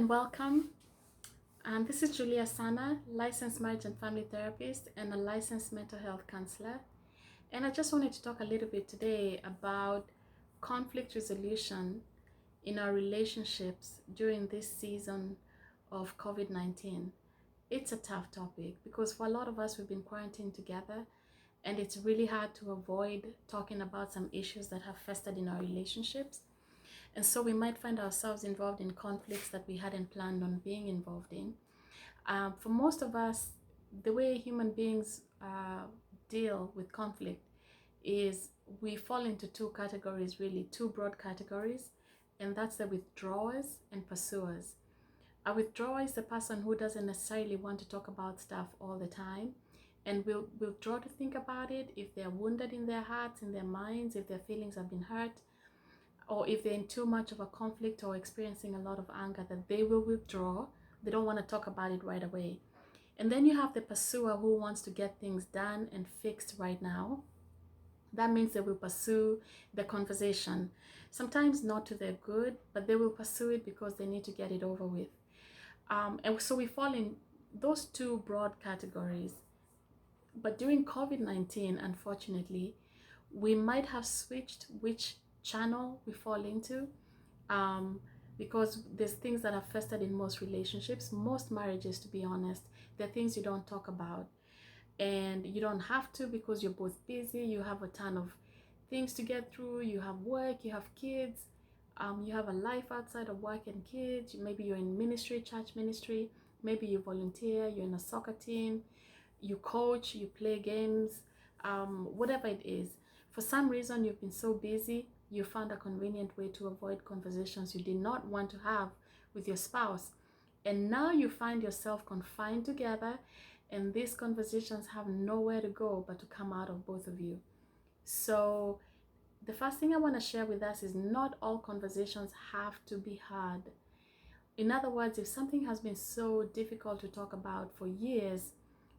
and welcome. This is Julia Sana, licensed marriage and family therapist and a licensed mental health counselor. And I just wanted to talk a little bit today about conflict resolution in our relationships during this season of COVID-19. It's a tough topic because for a lot of us, we've been quarantined together, and it's really hard to avoid talking about some issues that have festered in our relationships. And so we might find ourselves involved in conflicts that we hadn't planned on being involved in. For most of us, the way human beings deal with conflict is we fall into two categories, really, two broad categories, and that's the withdrawers and pursuers. A withdrawer is the person who doesn't necessarily want to talk about stuff all the time and will withdraw to think about it if they're wounded in their hearts, in their minds, if their feelings have been hurt, or if they're in too much of a conflict or experiencing a lot of anger, that they will withdraw. They don't want to talk about it right away. And then you have the pursuer who wants to get things done and fixed right now. That means they will pursue the conversation, sometimes not to their good, but they will pursue it because they need to get it over with. And so we fall in those two broad categories. But during COVID-19, unfortunately, we might have switched which channel we fall into, because there's things that are festered in most relationships, most marriages, to be honest. They're things you don't talk about, and you don't have to because you're both busy. You have a ton of things to get through. You have work, you have kids, you have a life outside of work and kids. Maybe you're in ministry, church ministry. Maybe you volunteer, you're in a soccer team, you coach, you play games, whatever it is. For some reason, you've been so busy, you found a convenient way to avoid conversations you did not want to have with your spouse. And now you find yourself confined together, and these conversations have nowhere to go but to come out of both of you. So the first thing I want to share with us is not all conversations have to be hard. In other words, if something has been so difficult to talk about for years,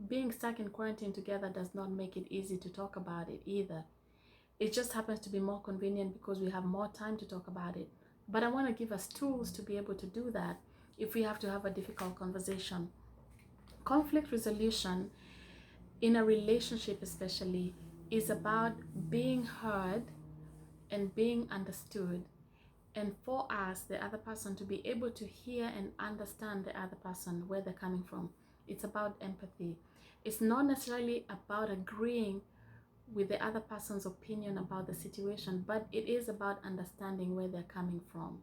being stuck in quarantine together does not make it easy to talk about it either. It just happens to be more convenient because we have more time to talk about it. But I want to give us tools to be able to do that if we have to have a difficult conversation. Conflict resolution in a relationship especially is about being heard and being understood, and for us, the other person, to be able to hear and understand the other person, where they're coming from. It's about empathy. It's not necessarily about agreeing with the other person's opinion about the situation, but it is about understanding where they're coming from.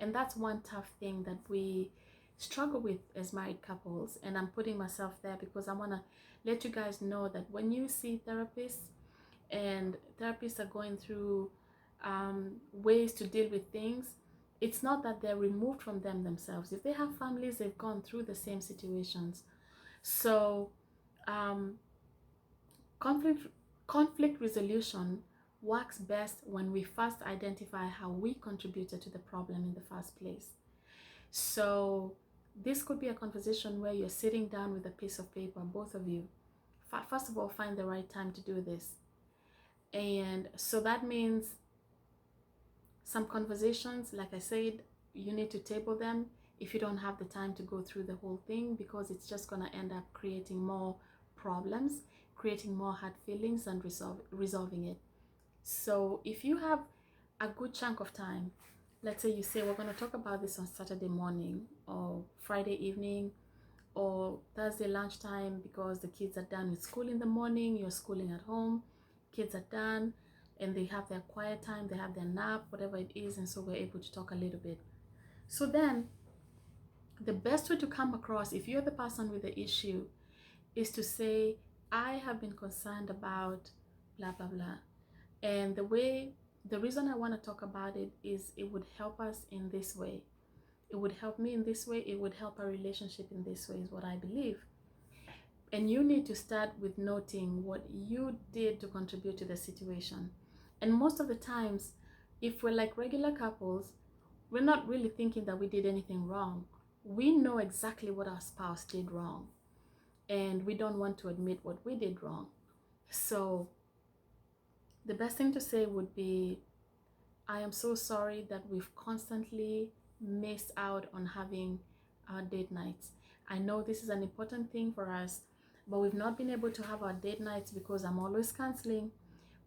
And that's one tough thing that we struggle with as married couples. And I'm putting myself there because I want to let you guys know that when you see therapists and therapists are going through ways to deal with things, it's not that they're removed from them themselves. If they have families, they've gone through the same situations. So conflict resolution works best when we first identify how we contributed to the problem in the first place. So this could be a conversation where you're sitting down with a piece of paper, both of you. First of all, find the right time to do this. And so that means some conversations, like I said, you need to table them if you don't have the time to go through the whole thing, because it's just going to end up creating more problems, creating more hard feelings, and resolving it. So if you have a good chunk of time, let's say you say, we're going to talk about this on Saturday morning or Friday evening or Thursday lunchtime, because the kids are done with school in the morning, you're schooling at home, kids are done, and they have their quiet time, they have their nap, whatever it is, and so we're able to talk a little bit. So then the best way to come across, if you're the person with the issue, is to say, I have been concerned about blah blah blah, and the reason I want to talk about it is it would help us in this way, it would help me in this way, it would help our relationship in this way, is what I believe. And you need to start with noting what you did to contribute to the situation. And most of the times, if we're like regular couples, we're not really thinking that we did anything wrong. We know exactly what our spouse did wrong, and we don't want to admit what we did wrong. So the best thing to say would be, I am so sorry that we've constantly missed out on having our date nights. I know this is an important thing for us, but we've not been able to have our date nights because I'm always canceling,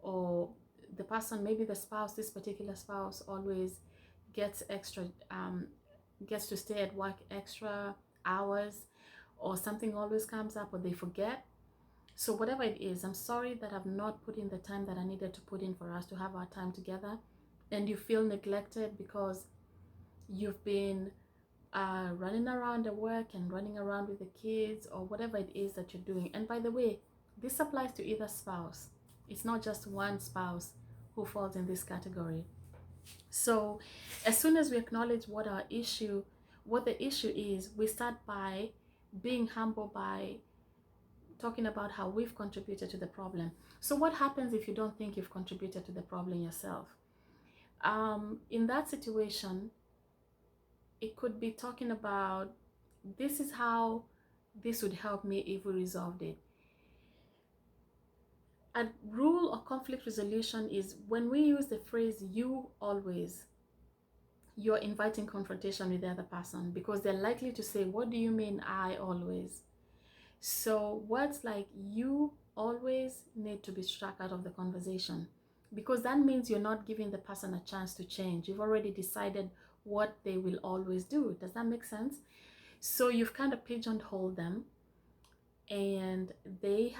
or the person, maybe the spouse, this particular spouse, always gets extra, gets to stay at work extra hours, or something always comes up, or they forget. So whatever it is, I'm sorry that I've not put in the time that I needed to put in for us to have our time together, and you feel neglected because you've been running around at work and running around with the kids, or whatever it is that you're doing. And by the way, this applies to either spouse. It's not just one spouse who falls in this category. So as soon as we acknowledge what the issue is, we start by being humble, by talking about how we've contributed to the problem. So what happens if you don't think you've contributed to the problem yourself? In that situation, it could be talking about, this is how this would help me if we resolved it. A rule or conflict resolution is when we use the phrase "you always," you're inviting confrontation with the other person, because they're likely to say, what do you mean I always? So words like "you always" need to be struck out of the conversation, because that means you're not giving the person a chance to change. You've already decided what they will always do. Does that make sense? So you've kind of pigeonholed them, and they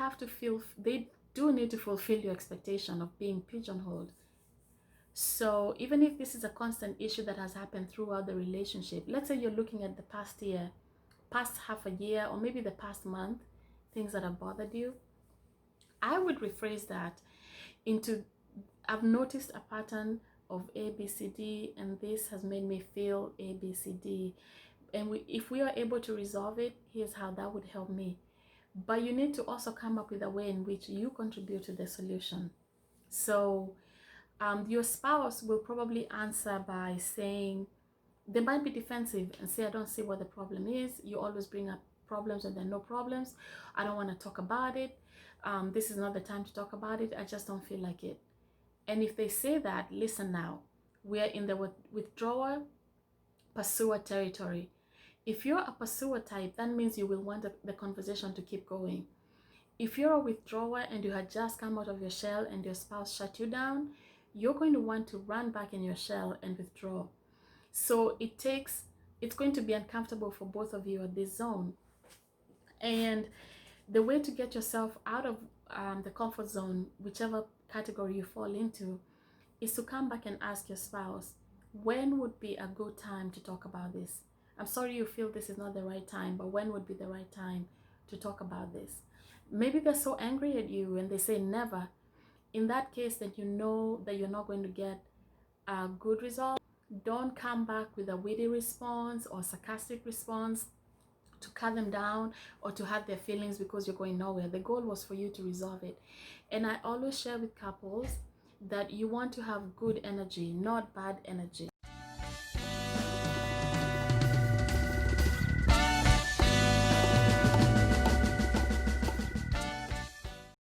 do need to fulfill your expectation of being pigeonholed. So even if this is a constant issue that has happened throughout the relationship, let's say you're looking at the past year, past half a year, or maybe the past month, things that have bothered you, I would rephrase that into, I've noticed a pattern of A, B, C, D, and this has made me feel A, B, C, D. And if we are able to resolve it, here's how that would help me. But you need to also come up with a way in which you contribute to the solution. So your spouse will probably answer by saying, they might be defensive and say, I don't see what the problem is. You always bring up problems when there are no problems. I don't want to talk about it. This is not the time to talk about it. I just don't feel like it. And if they say that, listen now, we are in the withdrawer, pursuer territory. If you're a pursuer type, that means you will want the conversation to keep going. If you're a withdrawer and you had just come out of your shell and your spouse shut you down, you're going to want to run back in your shell and withdraw. So it's going to be uncomfortable for both of you at this zone. And the way to get yourself out of the comfort zone, whichever category you fall into, is to come back and ask your spouse, when would be a good time to talk about this? I'm sorry you feel this is not the right time, but when would be the right time to talk about this? Maybe they're so angry at you and they say never. In that case, then you know that you're not going to get a good result. Don't come back with a witty response or sarcastic response to cut them down or to hurt their feelings, because you're going nowhere. The goal was for you to resolve it. And I always share with couples that you want to have good energy, not bad energy.